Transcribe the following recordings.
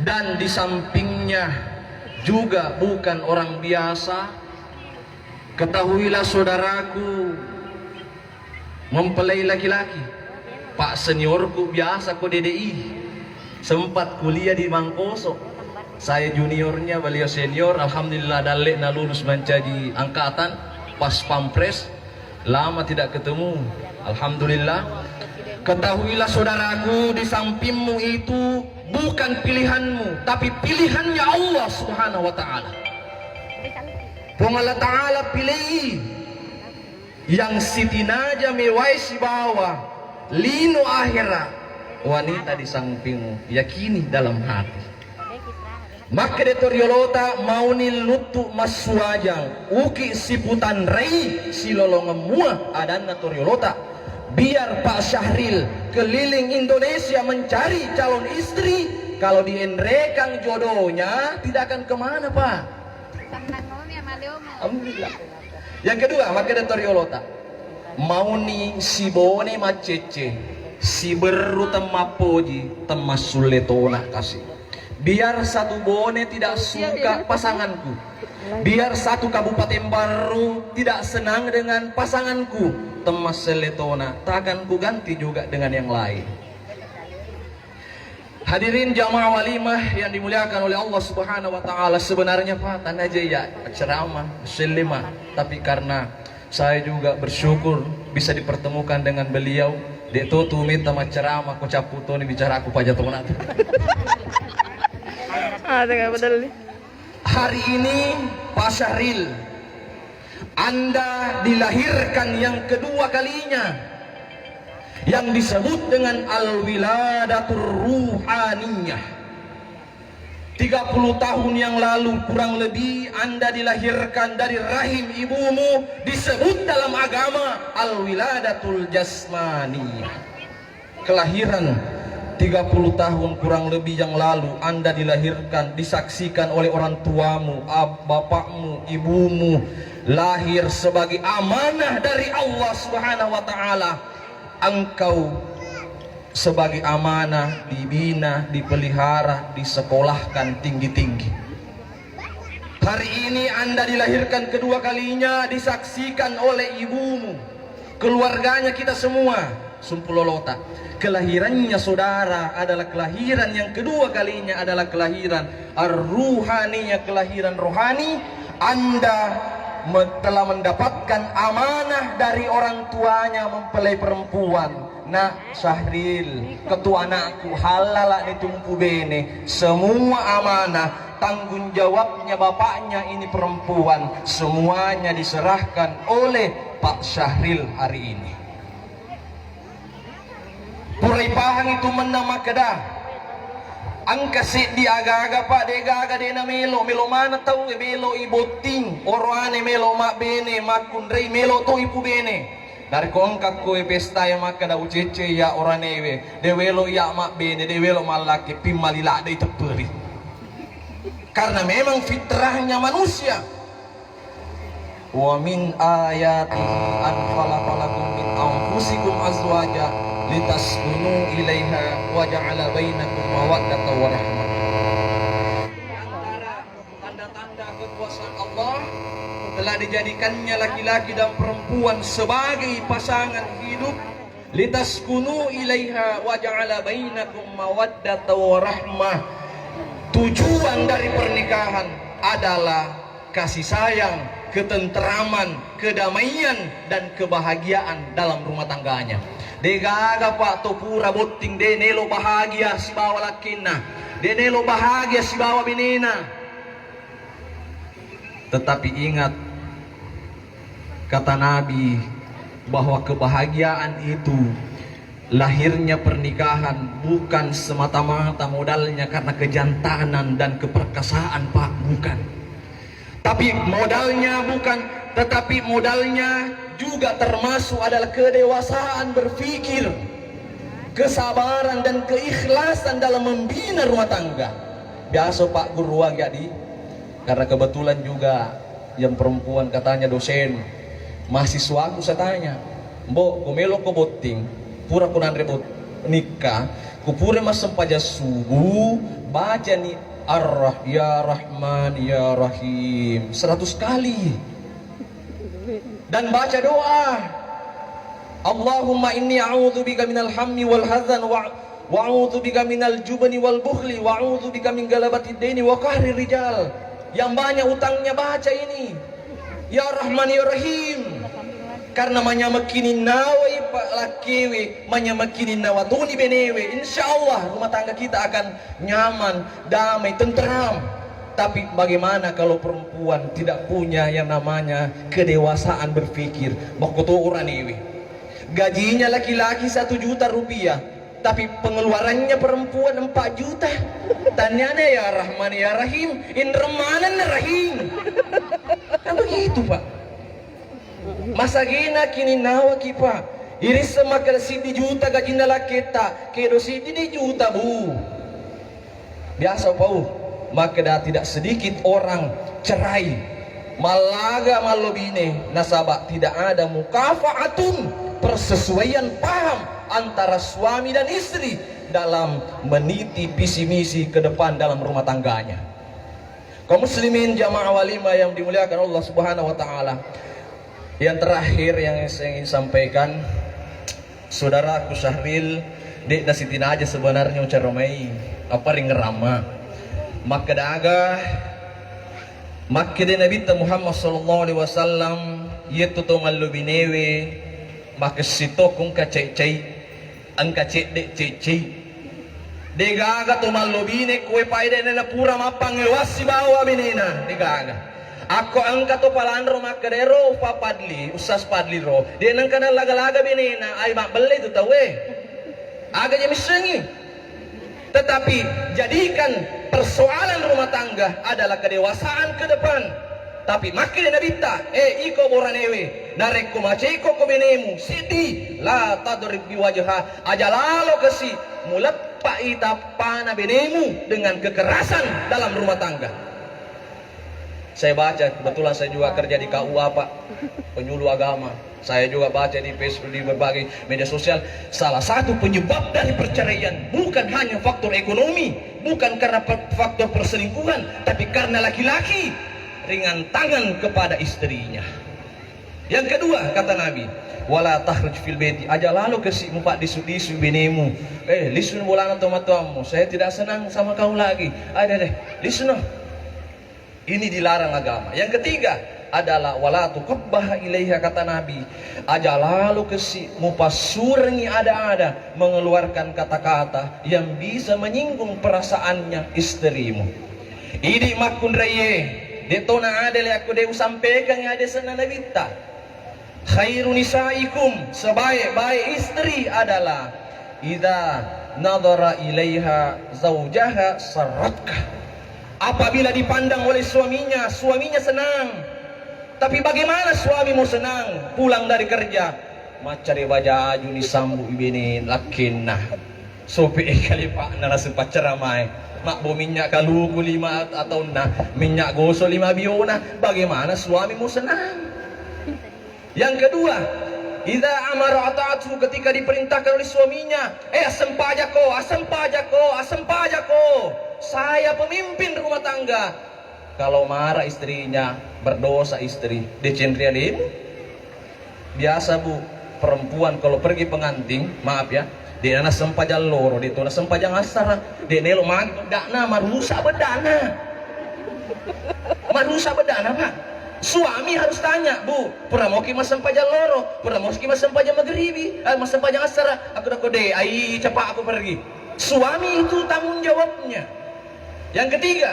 dan di sampingnya juga bukan orang biasa. Ketahuilah saudaraku, mempelai laki-laki, Pak seniorku biasa ko DDI, sempat kuliah di Mangkoso. Saya juniornya, beliau senior. Alhamdulillah dalek na lulus menjadi angkatan pas pampres, lama tidak ketemu. Alhamdulillah. Ketahuilah saudaraku, di sampingmu itu bukan pilihanmu, tapi pilihannya Allah Subhanahu wa ta'ala. Allah ta'ala pilih yang Siti Naja mewai si bawa lino akhirat wanita di sampingmu, yakini dalam hati. Maka detoriolota mauni lutu maswajang uki siputan rei si lolongan mua adana toriolota. Biar Pak Syahril keliling Indonesia mencari calon istri, kalau dienrekang jodohnya tidak akan kemana Pak. Alhamdulillah. Yang kedua, maka detoriolota mauni si bone macece si beru temapoji temasuletona kasih. Biar satu bone tidak suka pasanganku, biar satu kabupaten baru tidak senang dengan pasanganku, temas seletona takkan ku ganti juga dengan yang lain. Hadirin jamaah walimah yang dimuliakan oleh Allah Subhanahu wa ta'ala, sebenarnya Pak tanah aja ya ceramah selima, tapi karena saya juga bersyukur bisa dipertemukan dengan beliau. Dia tuh minta ceramah ko caputo ni bicara aku pajatona. Hari ini Pak Syahril, Anda dilahirkan yang kedua kalinya, yang disebut dengan al-wiladatur ruhaniyah. 30 tahun yang lalu kurang lebih Anda dilahirkan dari rahim ibumu, disebut dalam agama al-wiladatul jasmaniyah. Kelahiran 30 tahun kurang lebih yang lalu Anda dilahirkan, disaksikan oleh orang tuamu, bapakmu, ibumu, lahir sebagai amanah dari Allah Subhanahu wa ta'ala. Engkau sebagai amanah dibina, dipelihara, disekolahkan tinggi-tinggi. Hari ini Anda dilahirkan kedua kalinya, disaksikan oleh ibumu, keluarganya, kita semua sumpulolota. Kelahirannya saudara adalah kelahiran yang kedua kalinya, adalah kelahiran ar-ruhaniyah, kelahiran rohani. Anda telah mendapatkan amanah dari orang tuanya mempelai perempuan. Nak Syahril, ketua anakku, halala ditumpu bene, semua amanah tanggung jawabnya bapaknya ini perempuan, semuanya diserahkan oleh Pak Syahril hari ini. Puripahang itu menama kedah angka si di aga-aga Pak dega-aga dena melo mana tahu melo iboting orane melo mak bene makundrei melo to ipu bene dari kongkak ko pesta ya maka da ucece ya oranewe de welo ya mak bene de welo malaki pimalila de teperi, karena memang fitrahnya manusia. Wa min ayati an khalaqalakum min anfusikum azwaja litaskunu ilaiha wa ja'ala bainakum mawaddatan wa rahmah. Antara tanda-tanda kekuasaan Allah telah dijadikannya laki-laki dan perempuan sebagai pasangan hidup. Litaskunu ilaiha wa ja'ala bainakum mawaddatan wa rahmah. Tujuan dari pernikahan adalah kasih sayang, ketenteraman, kedamaian dan kebahagiaan dalam rumah tangganya. Degaga Pak topura boting de nelo bahagia si bawa lakina, de nelo bahagia si bawa binina. Tetapi ingat kata Nabi bahwa kebahagiaan itu, lahirnya pernikahan bukan semata-mata modalnya karena kejantanan dan keperkasaan Pak, bukan. Tapi modalnya bukan, tetapi modalnya juga termasuk adalah kedewasaan berpikir, kesabaran dan keikhlasan dalam membina rumah tangga. Biasa Pak guru jadi, karena kebetulan juga yang perempuan katanya dosen, mahasiswa aku saya tanya, mbok gomelo ko boting, pura kunan rebut nikah, kupure mas sempaja subuh baca nih ya Rahman ya Rahim 100 kali, dan baca doa Allahumma inni a'udzubika minal hammi wal hazan wa a'udzubika minal jubni wal bukhli wa a'udzubika min galabatid daini wa qahrir rijal. Yang banyak utangnya baca ini ya Rahman ya Rahim, karena manyamakinin nawai pak lakewe, manyamakinin nawatuni benewe, insyaallah rumah tangga kita akan nyaman, damai, tenteram. Tapi bagaimana kalau perempuan tidak punya yang namanya kedewasaan berpikir? Makoto orang ini gajinya laki-laki 1 juta rupiah, tapi pengeluarannya perempuan 4 juta. Tanyanya ya Rahman ya Rahim, in ramanan Rahim. Kan begitu pak. Masa gina kini nawa kipa iris semakal sidi juta gaji nalaketa kedo sidi di juta bu. Biasa pau maka dah tidak sedikit orang cerai malaga malobine nasabah tidak ada mukafaatun, persesuaian paham antara suami dan istri dalam meniti visi misi ke depan dalam rumah tangganya. Kaum muslimin jamaah walimah yang dimuliakan Allah Subhanahu wa taala, yang terakhir yang saya ingin sampaikan, saudaraku Syahril, dek dasitin aja sebenarnya ucaromai apa ring rama. Maka daga maka de Nabi Muhammad sallallahu alaihi wasallam yetu to malubinewe maka sito kung kacai-cai ang kacai dek cai-cai de gaga to malubine kue paide na pura mapang lewas si bawa benena de gaga. Ako ang katupalan ro makadero papadli usas padli ro dia nang kana laga-laga benena ay mabelay tu tawe aga jami sengi. Tetapi jadikan persoalan rumah tangga adalah kedewasaan ke depan. Tapi makin Nabi ta iko boranewe narek kumace ko benemu sidi la tadrib biwajha ajalalo kesi mulat paita pana benemu dengan kekerasan dalam rumah tangga. Saya baca, kebetulan saya juga kerja di KUA Pak, penyuluh agama. Saya juga baca di Facebook, di berbagai media sosial. Salah satu penyebab dari perceraian bukan hanya faktor ekonomi, bukan karena faktor perselingkuhan, tapi karena laki-laki ringan tangan kepada istrinya. Yang kedua kata Nabi, wala takhruj fil baiti aja lalu kesi mupak disu-disu benemu. Lisun bolana tomatuamu, saya tidak senang sama kau lagi. Ada deh, lisun. Ini dilarang agama. Yang ketiga adalah wala tuqabbah ilaiha kata Nabi. Aja lalu kesi mupasurangi ada-ada mengeluarkan kata-kata yang bisa menyinggung perasaannya istrimu. Idi makun raye detona ada le aku deu sampaikan ada sana nabita. Khairu nisaikum, sebaik-baik istri adalah idza nadhara ilaiha zaujaha saratka. Apabila dipandang oleh suaminya, suaminya senang. Tapi bagaimana suami mau senang pulang dari kerja? Macari baju ni sambu ibini lakinna. Sopi kali pak narasi pacaramai. Mak bo minyak kalugu 5 atau na minyak gosok 5 biona. Bagaimana suami mau senang? Yang kedua, idza amara ata'atu ketika diperintahkan oleh suaminya, asam pajako, asam pajako, asam pajako. Saya pemimpin rumah tangga. Kalau marah istrinya, berdosa istri, decendria demo. Biasa bu, perempuan kalau pergi pengantin, maaf ya, dia na sempajal loro, dia tu na sempajang asara, dia nelo mag dakna marusa bedana. Marusa bedana pak. Suami harus tanya, bu, pernah mau kimas sempajal loro, pernah mau kimas sempajal maghribi, mas sempajang asara, aku dah kode, ai cepat aku pergi. Suami itu tanggung jawabnya. Yang ketiga,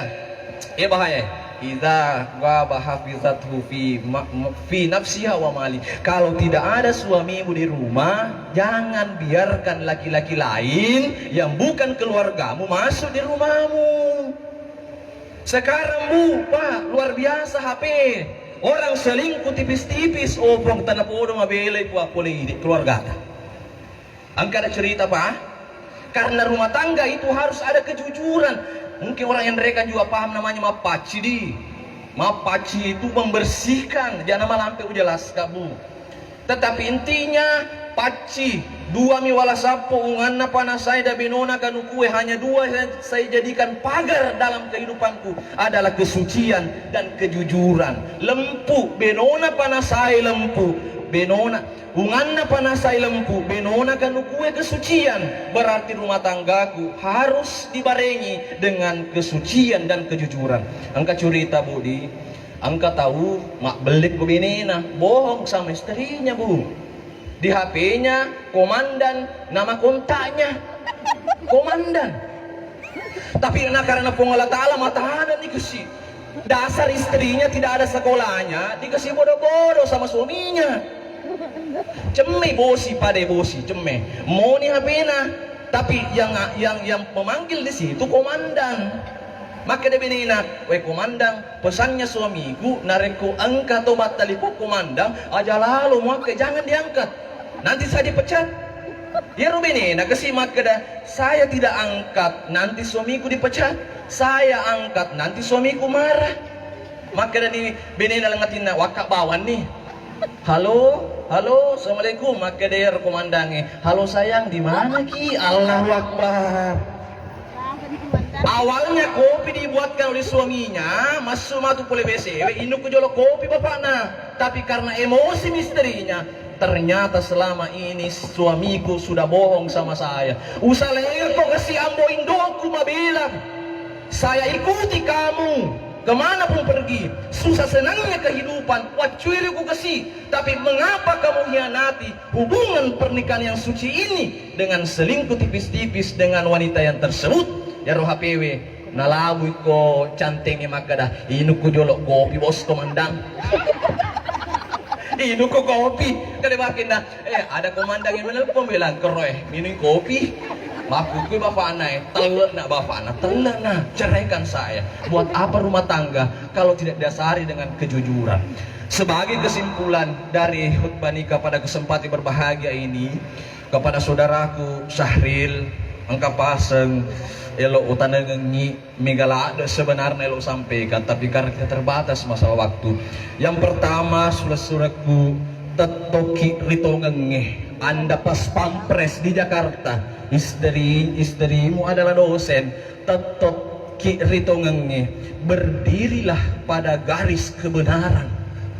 bahaya. Idza ghaba hafizathu fi nafsiha wa mali. Kalau tidak ada suamimu di rumah, jangan biarkan laki-laki lain yang bukan keluargamu masuk di rumahmu. Sekarang bu, pak, luar biasa HP. Orang selingkuh tipis-tipis, opong tanah podo mabelai puak poli di keluarga. Angka ada cerita pak, karena rumah tangga itu harus ada kejujuran. Mungkin orang yang mereka juga paham namanya mapaci di. Mapaci itu membersihkan, jangan malah sampai jelas kabu. Tetapi intinya Paci dua mi wala sapo unganna pana saya da benona kanu kue, hanya dua saya jadikan pagar dalam kehidupanku adalah kesucian dan kejujuran. Lempu benona pana saya lempu, benona unganna pana saya lempu, benona kanu kue kesucian. Berarti rumah tanggaku harus dibarengi dengan kesucian dan kejujuran. Angka cerita Budi, angka tahu mak belik bu benena bohong sama istrinya bu. Di HP-nya komandan, nama kontaknya komandan. Tapi karena pengolah ta'ala matahanan dikasih. Dasar istrinya tidak ada sekolahnya, dikasih bodoh-bodoh sama suaminya. Ceme bosi pada bosi, ceme. Mau nih HP-nya, tapi yang memanggil di situ komandan. Maka dia benina, weh komandan, pesannya suamiku, narenku angkat obat telepon komandan, aja lalu maka jangan diangkat. Nanti saya dipecat. Ya Rubenina kasih maka dah, saya tidak angkat, nanti suamiku dipecat. Saya angkat, nanti suamiku marah. Maka dah ni benina lengatina wakak bawan nih. Halo, halo, assalamualaikum. Maka dia komandannya, halo sayang, di mana ki? Allahu Akbar. Awalnya kopi dibuatkan oleh suaminya, masuk matu pole WC, induk kejolok kopi bapaknya. Tapi karena emosi misterinya, ternyata selama ini suamiku sudah bohong sama saya. Usah leher kok kasih ambo indoku mabela. Saya ikuti kamu kemana pun pergi. Susah senangnya kehidupan, wacuili ku kasih. Tapi mengapa kamu hianati hubungan pernikahan yang suci ini dengan selingkuh tipis-tipis dengan wanita yang tersebut? Ya roh HPW nalawi ko cantengnya maka dah inuku jolok kopi bos komandang. Inuku kopi kada makin dah ada komandang yang menelpon bilang keroy minum kopi. Maku ku bapak anai telak nak bapak anak telak nak ceraikan saya. Buat apa rumah tangga kalau tidak dasari dengan kejujuran? Sebagai kesimpulan dari khutbah nikah pada kesempatan berbahagia ini, kepada saudaraku Syahril angka paseng elok utana ngengi megala ada sebenarnya elok sampaikan, tapi karena kita terbatas masalah waktu. Yang pertama surat-suratku tetoki rito ngengeh. Anda pas pampres di Jakarta, istrimu adalah dosen, tetoki rito ngengeh. Berdirilah pada garis kebenaran.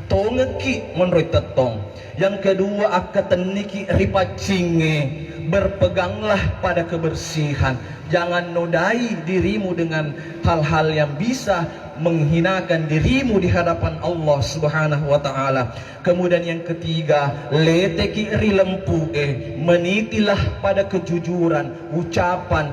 Tongeki menurut tetong. Yang kedua akateniki ripacinge. Berpeganglah pada kebersihan. Jangan nodai dirimu dengan hal-hal yang bisa menghinakan dirimu di hadapan Allah Subhanahu wa taala. Kemudian yang ketiga, leteki rilempu menitilah pada kejujuran, ucapan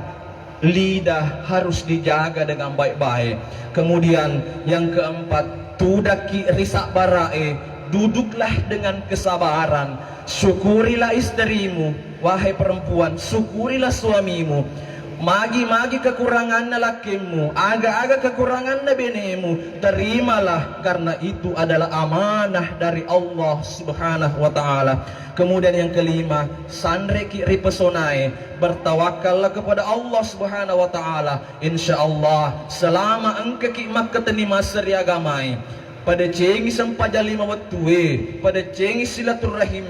lidah harus dijaga dengan baik-baik. Kemudian yang keempat, tudaki risak barae, duduklah dengan kesabaran. Syukurilah istrimu, wahai perempuan, syukurilah suamimu. Magi-magi kekurangan lakimu, aga-aga kekurangan benemu, terimalah karena itu adalah amanah dari Allah Subhanahu wa taala. Kemudian yang kelima, sandreki ripesonae, bertawakallah kepada Allah Subhanahu wa taala. Insyaallah selama engke ki makkateni masri agamai pada cengi sempajali mawatue, pada cengi silaturahim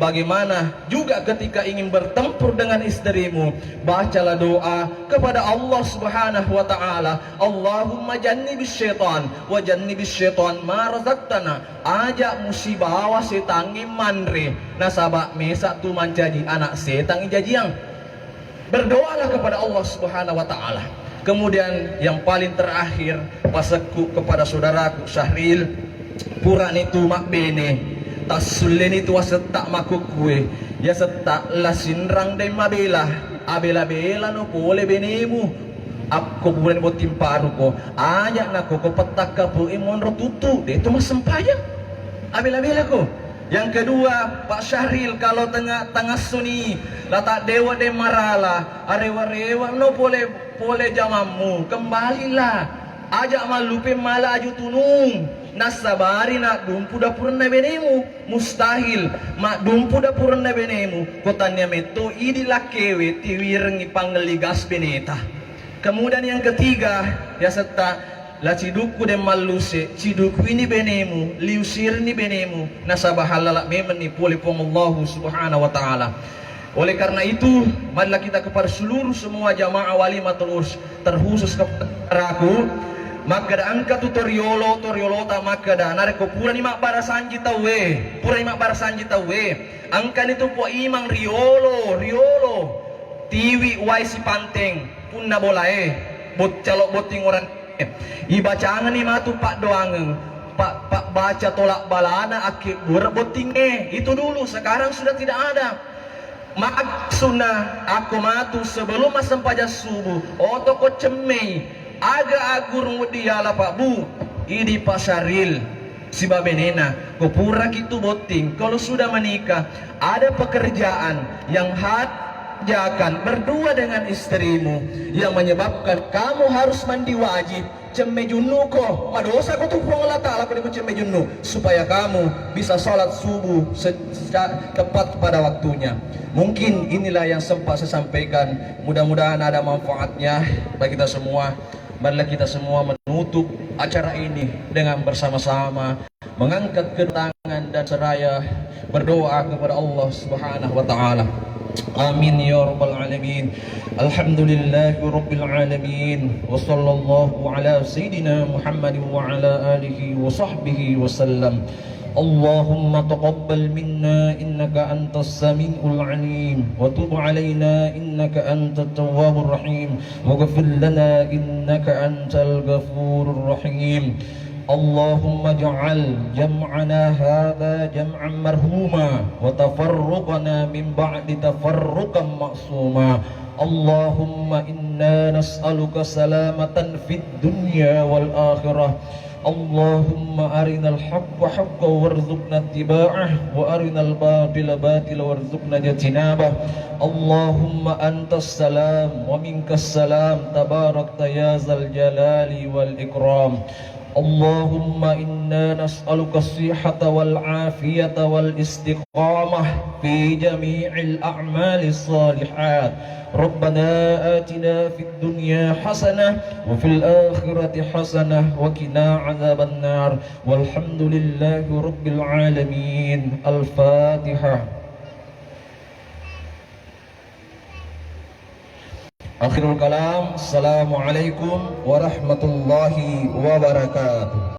bagaimana juga ketika ingin bertempur dengan istrimu, bacalah doa kepada Allah Subhanahu wa taala. Allahumma jannibis syaitan wa jannibis syaitan ma razaqtana. Ajak musibah wa setan manre nasabak mesa tu menjadi anak setan jajiang. Berdoalah kepada Allah Subhanahu wa taala. Kemudian yang paling terakhir, pasaku kepada saudaraku Syahril, puran itu mak bene, tasulin itu wasetak makuk kue, ya setak lasinrang dan mabela, abela bela no pole benemu, aku bulan buat timparu ko, ayak nako ko petak kapu imon rotutu, deh itu mas sempayang, abela bela ko. Yang kedua, Pak Syahril, kalau tengah suni lata dewa de marala arewa-rewa no pole jamamu, kembalilah ajak malupe mala aju tunung nasabari nak dumpu dapurna benemu, mustahil mak dumpu dapurna benemu kotanya meto idi lakewe tiwirengi panggeligas beneta. Kemudian yang ketiga, ya serta la ciduku den malluse ciduku ini benemu liusir ni benemu nasabah halala memen ni poli pong Allah subhanahu wa ta'ala. Oleh karena itu, marilah kita kepada seluruh semua jamaah walimatul urs, terkhusus kepada aku, maka da angka tutoriolo ta maka da nareko pura ni mak bara sanji tawe, angka itu po imang riolo tiwi wai si panteng punna bolae bot calok boting orang ibacangan ni matu pak doangeng pak baca tolak balana akik boting itu dulu, sekarang sudah tidak ada. Maaf sunnah aku matu sebelum masam pajak subuh oto ko cemei aga agur mudiala pak bu idi pasaril si babenena ko pura kitu boting. Kalau sudah menikah ada pekerjaan yang jakan berdua dengan istrimu yang menyebabkan kamu harus mandi wajib cemme junnu ko madosa ko tuh Allah Ta'ala ko cemme junnu supaya kamu bisa sholat subuh tepat pada waktunya. Mungkin inilah yang sempat saya sampaikan, mudah-mudahan ada manfaatnya bagi kita semua. Marilah kita semua menutup acara ini dengan bersama-sama mengangkat kedua tangan dan seraya berdoa kepada Allah Subhanahu wa Ta'ala. Amin ya rabbal alamin. Alhamdulillahi rabbil alamin. Wa sallallahu ala sayyidina Muhammadin wa ala alihi wa sahbihi wa sallam. Allahumma taqabbal minna innaka antas samiul alim wa tub alaina innaka antat tawwabur rahim waghfir lana innaka antal ghafurur rahim. اللهم اجعل جمعنا هذا جمعا مرحوما وتفرقنا من بعد تفرقا معصوما. اللهم إنا نسألك سلامة في الدنيا والآخرة. اللهم أرنا الحق حقا وارزقنا اتباعه وأرنا الباطل باطلا وارزقنا اجتنابه. اللهم أنت السلام ومنك السلام تباركت يا ذا الجلال والإكرام. اللهم إنا نسألك الصحة والعافية والاستقامة في جميع الأعمال الصالحات. ربنا آتنا في الدنيا حسنة وفي الآخرة حسنة وقنا عذاب النار والحمد لله رب العالمين. الفاتحة. Akhirul kalam, assalamualaikum warahmatullahi wabarakatuh.